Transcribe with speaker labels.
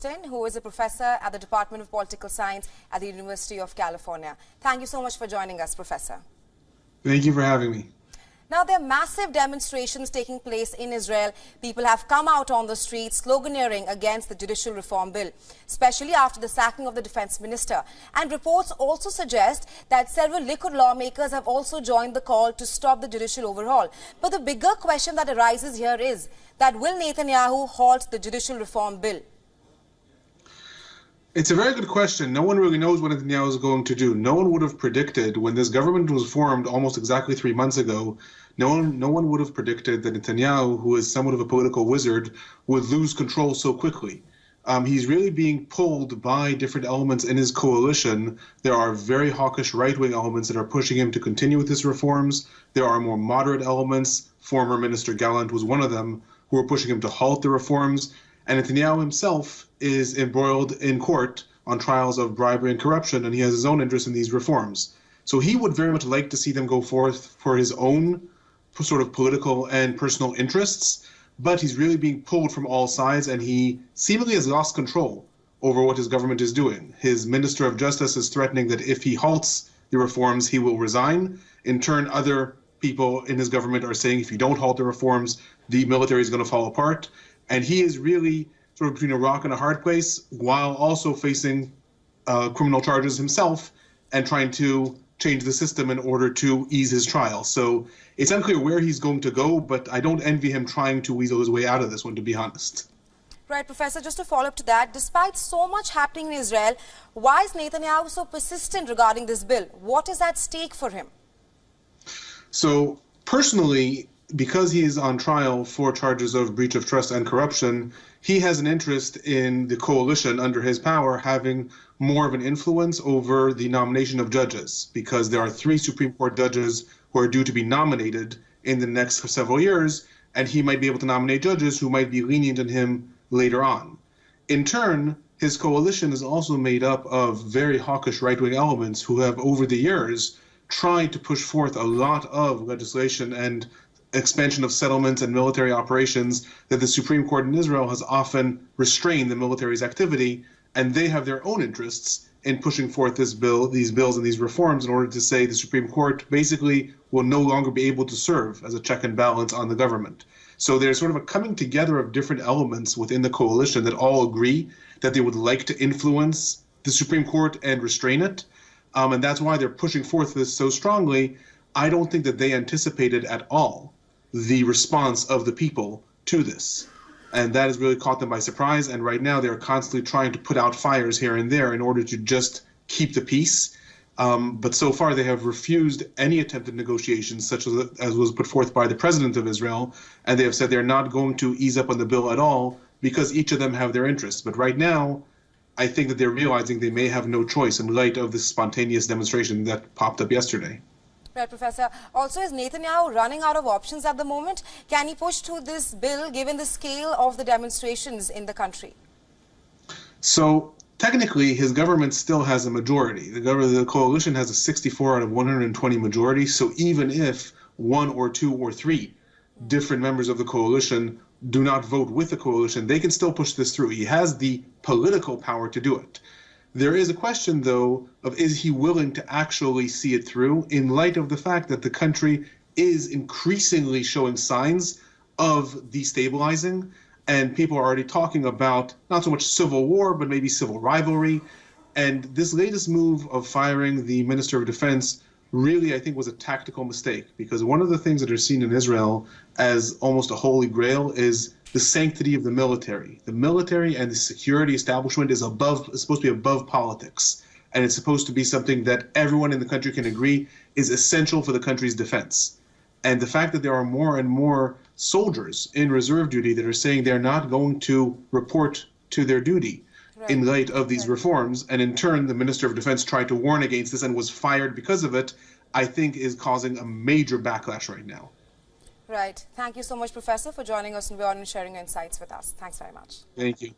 Speaker 1: Who is a professor at the Department of Political Science at the University of California. Thank you so much for joining us, Professor.
Speaker 2: Thank you for having me.
Speaker 1: Now, there are massive demonstrations taking place in Israel. People have come out on the streets sloganeering against the judicial reform bill, especially after the sacking of the defense minister. And reports also suggest that several Likud lawmakers have also joined the call to stop the judicial overhaul. But the bigger question that arises here is that will Netanyahu halt the judicial reform bill?
Speaker 2: It's a very good question. No one really knows what Netanyahu is going to do. No one would have predicted when this government was formed almost exactly 3 months ago. No one would have predicted that Netanyahu, who is somewhat of a political wizard, would lose control so quickly. He's really being pulled by different elements in his coalition. There are very hawkish right-wing elements that are pushing him to continue with his reforms. There are more moderate elements. Former Minister Galant was one of them, who are pushing him to halt the reforms. And Netanyahu himself is embroiled in court on trials of bribery and corruption, and he has his own interest in these reforms. So he would very much like to see them go forth for his own sort of political and personal interests, but he's really being pulled from all sides, and he seemingly has lost control over what his government is doing. His Minister of Justice is threatening that if he halts the reforms, he will resign. In turn, other people in his government are saying if you don't halt the reforms, the military is going to fall apart. And he is really sort of between a rock and a hard place, while also facing criminal charges himself and trying to change the system in order to ease his trial. So it's unclear where he's going to go, but I don't envy him trying to weasel his way out of this one, to be honest.
Speaker 1: Right, Professor, just to follow up to that, despite so much happening in Israel, why is Netanyahu so persistent regarding this bill? What is at stake for him?
Speaker 2: So personally, because he is on trial for charges of breach of trust and corruption, he has an interest in the coalition under his power having more of an influence over the nomination of judges, because there are 3 Supreme Court judges who are due to be nominated in the next several years, and he might be able to nominate judges who might be lenient on him later on. In turn, his coalition is also made up of very hawkish right-wing elements who have, over the years, tried to push forth a lot of legislation and expansion of settlements and military operations that the Supreme Court in Israel has often restrained the military's activity, and they have their own interests in pushing forth these bills and these reforms in order to say the Supreme Court basically will no longer be able to serve as a check and balance on the government. So there's sort of a coming together of different elements within the coalition that all agree that they would like to influence the Supreme Court and restrain it, and that's why they're pushing forth this so strongly. I don't think that they anticipated at all the response of the people to this. And that has really caught them by surprise. And right now they're constantly trying to put out fires here and there in order to just keep the peace. But so far they have refused any attempt at negotiations, such as was put forth by the president of Israel. And they have said they're not going to ease up on the bill at all because each of them have their interests. But right now, I think that they're realizing they may have no choice in light of this spontaneous demonstration that popped up yesterday.
Speaker 1: Right, Professor. Also, is Netanyahu running out of options at the moment? Can he push through this bill given the scale of the demonstrations in the country?
Speaker 2: So technically, his government still has a majority. The coalition has a 64 out of 120 majority. So even if 1 or 2 or 3 different members of the coalition do not vote with the coalition, they can still push this through. He has the political power to do it. There is a question, though, of is he willing to actually see it through in light of the fact that the country is increasingly showing signs of destabilizing, and people are already talking about not so much civil war, but maybe civil rivalry. And this latest move of firing the Minister of Defense really, I think, was a tactical mistake, because one of the things that are seen in Israel as almost a holy grail is the sanctity of the military. The military and the security establishment is supposed to be above politics, and it's supposed to be something that everyone in the country can agree is essential for the country's defense. And the fact that there are more and more soldiers in reserve duty that are saying they're not going to report to their duty in light of these reforms, and in turn the Minister of Defense tried to warn against this and was fired because of it, I think is causing a major backlash right now.
Speaker 1: Right. Thank you so much, Professor, for joining us on WION and sharing your insights with us. Thanks very much.
Speaker 2: Thank you.